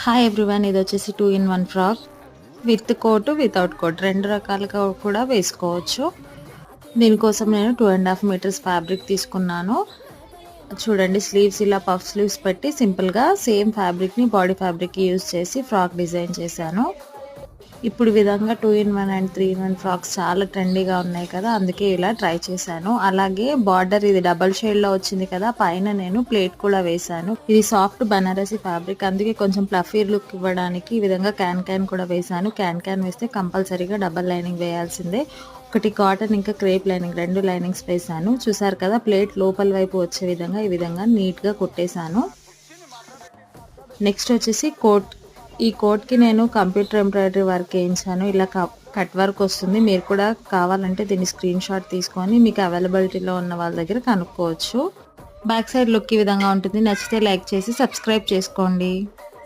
Hi everyone, ఇది వచ్చేసి 2 in 1 frock with coat without coat రెండు రకాలుగా కూడా వేసుకోవచ్చు. దీనికోసం నేను 2.5 మీటర్స్ ఫ్యాబ్రిక్ తీసుకున్నాను. చూడండి, స్లీవ్స్ ఇలా పఫ్ స్లీవ్స్ పెట్టి సింపుల్గా సేమ్ ఫ్యాబ్రిక్ని బాడీ ఫ్యాబ్రిక్ యూజ్ చేసి ఫ్రాక్ డిజైన్ చేశాను. ఇప్పుడు విధంగా 2 in 1 అండ్ 3 in 1 ఫ్రాక్స్ చాలా ట్రెండీగా ఉన్నాయి కదా, అందుకే ఇలా ట్రై చేశాను. అలాగే బార్డర్ ఇది డబల్ షేడ్లో వచ్చింది కదా, పైన నేను ప్లేట్ కూడా వేశాను. ఇది సాఫ్ట్ బనారసి ఫ్యాబ్రిక్, అందుకే కొంచెం ప్లఫీ లుక్ ఇవ్వడానికి ఈ విధంగా క్యాన్ కూడా వేశాను. క్యాన్ వేస్తే కంపల్సరీగా డబల్ లైనింగ్ వేయాల్సిందే. ఒకటి కాటన్ ఇంకా క్రేప్ లైనింగ్, రెండు లైనింగ్స్ వేశాను. చూసారు కదా, ప్లేట్ లోపల వైపు వచ్చే విధంగా ఈ విధంగా నీట్గా కుట్టేశాను. నెక్స్ట్ వచ్చేసి కోట్. ఈ కోట్కి నేను కంప్యూటర్ ఎంబ్రాయిడరీ వర్క్ వేయించాను. ఇలా కట్ వర్క్ వస్తుంది. మీరు కూడా కావాలంటే దీన్ని స్క్రీన్ షాట్ తీసుకొని మీకు అవైలబిలిటీలో ఉన్న వాళ్ళ దగ్గర కనుక్కోవచ్చు. బ్యాక్ సైడ్ లుక్ ఈ విధంగా ఉంటుంది. నచ్చితే లైక్ చేసి సబ్స్క్రైబ్ చేసుకోండి.